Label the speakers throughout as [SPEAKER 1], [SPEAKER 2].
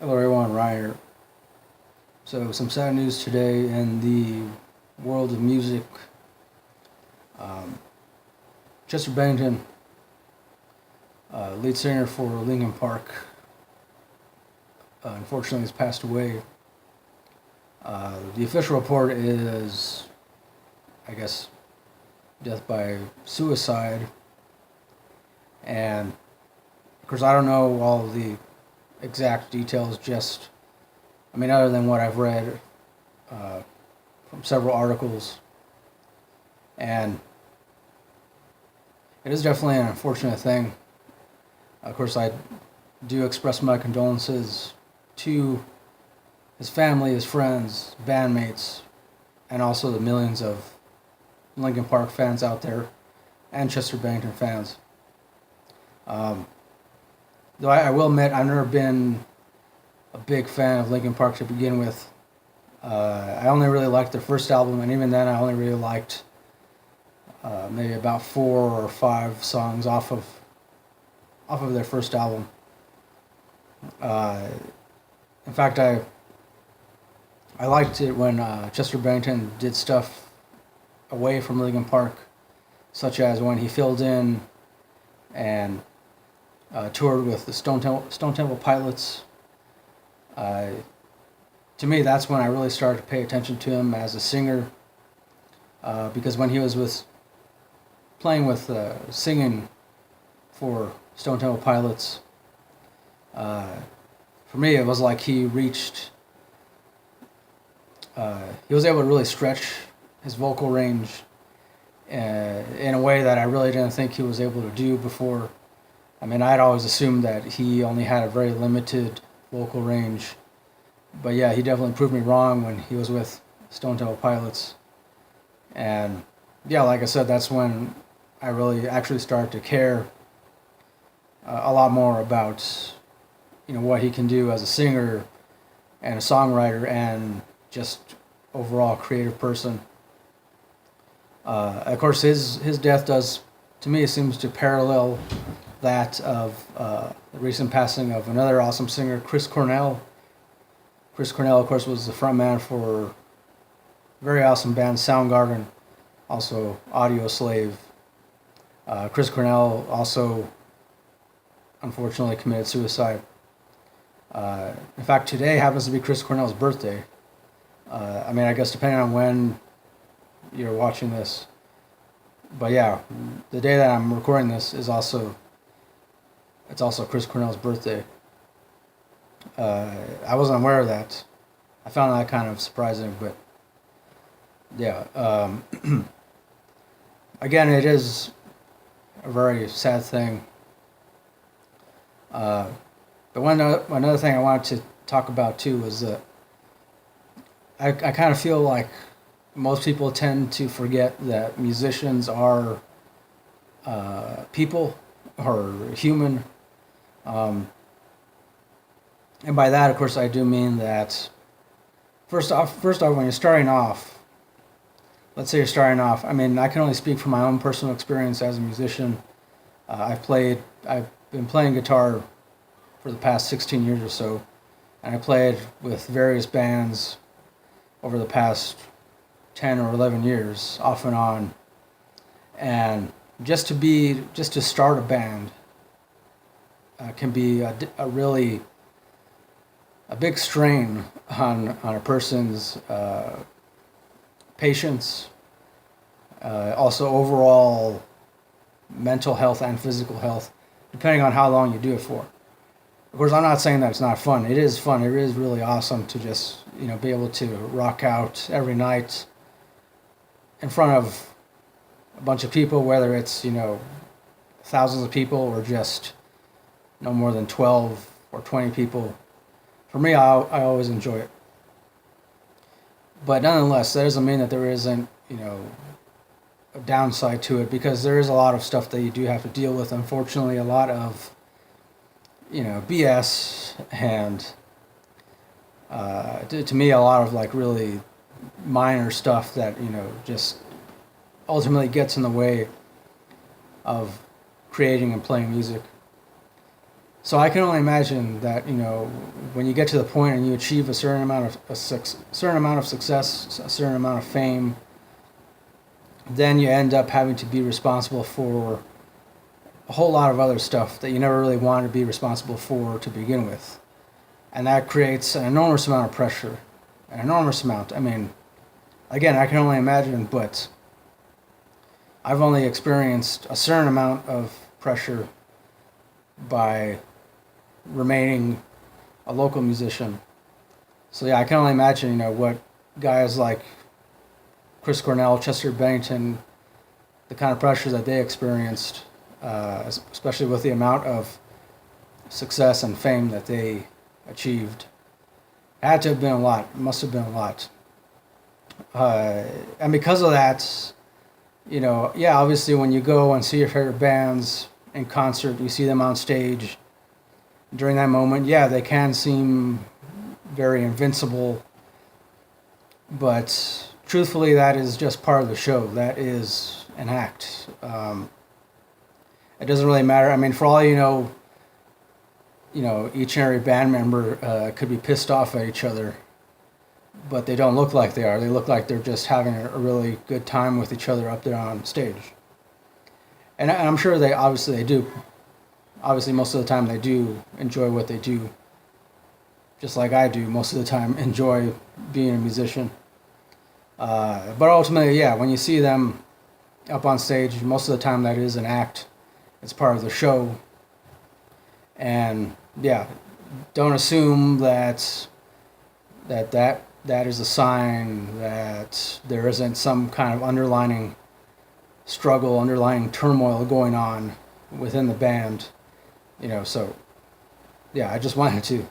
[SPEAKER 1] Hello everyone, Ryan here. So some sad news today in the world of music. Um, Chester Bennington, lead singer for Linkin Park, unfortunately has passed away. The official report is, I guess, death by suicide. And of course I don't know all the exact details, other than what I've read from several articles. And it is definitely an unfortunate thing. Of course, I do express my condolences to his family, his friends, bandmates, and also the millions of Linkin Park fans out there and Chester Bennington fans. Though I will admit, I've never been a big fan of Linkin Park to begin with. I only really liked their first album, and even then, I only really liked maybe about 4 or 5 songs off of their first album. In fact, I liked it when Chester Bennington did stuff away from Linkin Park, such as when he filled in and toured with the Stone Temple Pilots. To me, that's when I really started to pay attention to him as a singer, because when he was singing for Stone Temple Pilots, for me it was like he was able to really stretch his vocal range in a way that I really didn't think he was able to do before. I'd always assumed that he only had a very limited vocal range. But yeah, he definitely proved me wrong when he was with Stone Temple Pilots. And yeah, like I said, that's when I really actually started to care a lot more about, what he can do as a singer and a songwriter and just overall creative person. Of course, his death does, to me, seems to parallel that of the recent passing of another awesome singer, Chris Cornell. Chris Cornell, of course, was the frontman for a very awesome band, Soundgarden, also Audio Slave. Chris Cornell also, unfortunately, committed suicide. In fact, today happens to be Chris Cornell's birthday. I guess depending on when you're watching this. But yeah, the day that I'm recording this is also Chris Cornell's birthday. I wasn't aware of that. I found that kind of surprising, but yeah. Again, it is a very sad thing. But another thing I wanted to talk about too was that I kind of feel like most people tend to forget that musicians are people or human. And by that, of course, I do mean that first off, when you're starting off, let's say you're starting off. I can only speak from my own personal experience as a musician. I've been playing guitar for the past 16 years or so, and I played with various bands over the past 10 or 11 years, off and on. And just to start a band can be a really a big strain on a person's patience, also overall mental health and physical health, depending on how long you do it for. Of course, I'm not saying that it's not fun. It is fun. It is really awesome to just, be able to rock out every night in front of a bunch of people, whether it's, thousands of people or just no more than 12 or 20 people. For me, I always enjoy it. But nonetheless, that doesn't mean that there isn't, a downside to it, because there is a lot of stuff that you do have to deal with. Unfortunately, a lot of, BS and to me, a lot of like really minor stuff that, just ultimately gets in the way of creating and playing music. So I can only imagine that, when you get to the point and you achieve a certain amount of certain amount of success, a certain amount of fame, then you end up having to be responsible for a whole lot of other stuff that you never really wanted to be responsible for to begin with. And that creates an enormous amount of pressure. An enormous amount. I mean, again, I can only imagine, but I've only experienced a certain amount of pressure by remaining a local musician. So yeah, I can only imagine, what guys like Chris Cornell, Chester Bennington, the kind of pressure that they experienced, especially with the amount of success and fame that they achieved. It had to have been a lot. It must have been a lot. And because of that, yeah, obviously when you go and see your favorite bands in concert, you see them on stage, during that moment, yeah, they can seem very invincible, but truthfully, that is just part of the show. That is an act. It doesn't really matter. I mean, for all you know, each and every band member could be pissed off at each other, but they don't look like they are. They look like they're just having a really good time with each other up there on stage. And I'm sure they do. Obviously, most of the time they do enjoy what they do, just like I do most of the time enjoy being a musician. But ultimately, yeah, when you see them up on stage, most of the time that is an act. It's part of the show. And yeah, don't assume that is a sign that there isn't some kind of underlying struggle, underlying turmoil going on within the band. So yeah, I just wanted to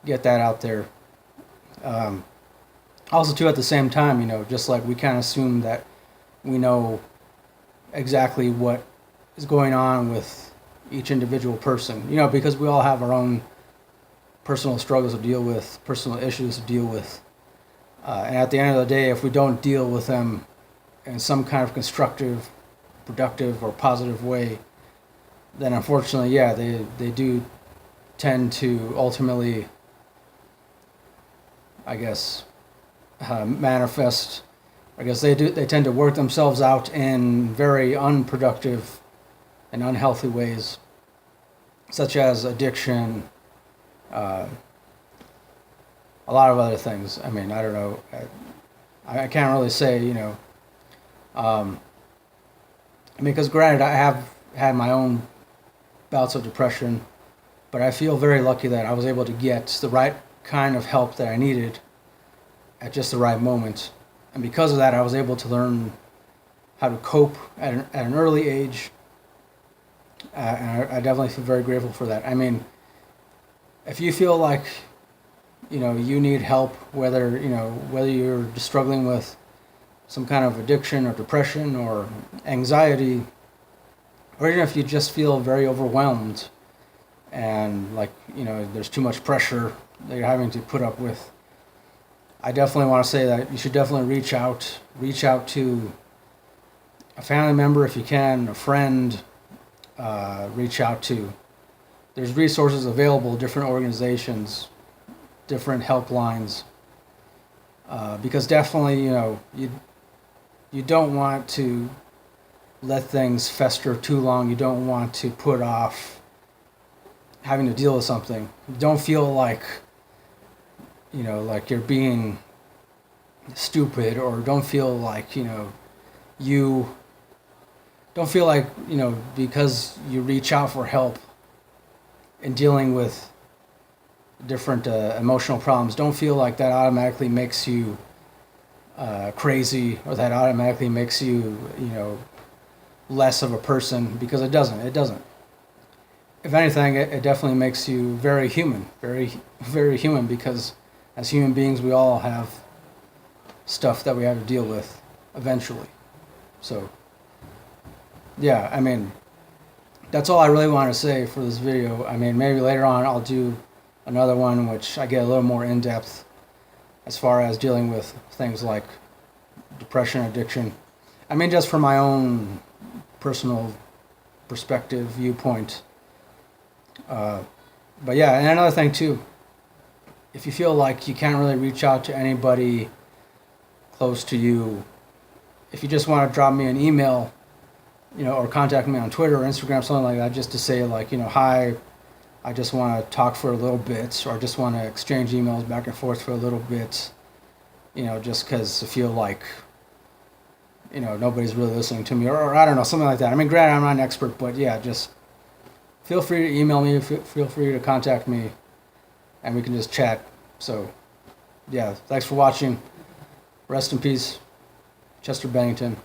[SPEAKER 1] get that out there. Also, too, at the same time, just like we kind of assume that we know exactly what is going on with each individual person, because we all have our own personal struggles to deal with, personal issues to deal with. And at the end of the day, if we don't deal with them in some kind of constructive, productive, or positive way, then unfortunately, yeah, they do tend to ultimately, I guess, manifest. I guess they tend to work themselves out in very unproductive and unhealthy ways, such as addiction, a lot of other things. I mean, I don't know. I can't really say, because granted, I have had my own bouts of depression, but I feel very lucky that I was able to get the right kind of help that I needed at just the right moment. And because of that, I was able to learn how to cope at an early age. And I definitely feel very grateful for that. I mean, if you feel like, you need help, whether you're just struggling with some kind of addiction or depression or anxiety, or even if you just feel very overwhelmed and like, there's too much pressure that you're having to put up with, I definitely want to say that you should definitely reach out to a family member if you can, a friend, reach out to. There's resources available, different organizations, different helplines, because definitely, you don't want to let things fester too long. You don't want to put off having to deal with something. You don't feel like, like you're being stupid, or don't feel like, you don't feel like, because you reach out for help in dealing with different emotional problems, don't feel like that automatically makes you crazy, or that automatically makes you, less of a person, because it doesn't. If anything, it definitely makes you very human, very, very human, because as human beings, we all have stuff that we have to deal with eventually. So, yeah, I mean, that's all I really want to say for this video. I mean, maybe later on I'll do another one which I get a little more in-depth as far as dealing with things like depression, addiction. I mean, just from my own personal perspective, viewpoint. But yeah, and another thing too, if you feel like you can't really reach out to anybody close to you, if you just want to drop me an email, or contact me on Twitter or Instagram, something like that, just to say like, hi, I just want to talk for a little bit, or just want to exchange emails back and forth for a little bit, just because I feel like, nobody's really listening to me, or I don't know, something like that. I mean, granted, I'm not an expert, but yeah, just feel free to email me, feel free to contact me, and we can just chat. So, yeah, thanks for watching. Rest in peace, Chester Bennington.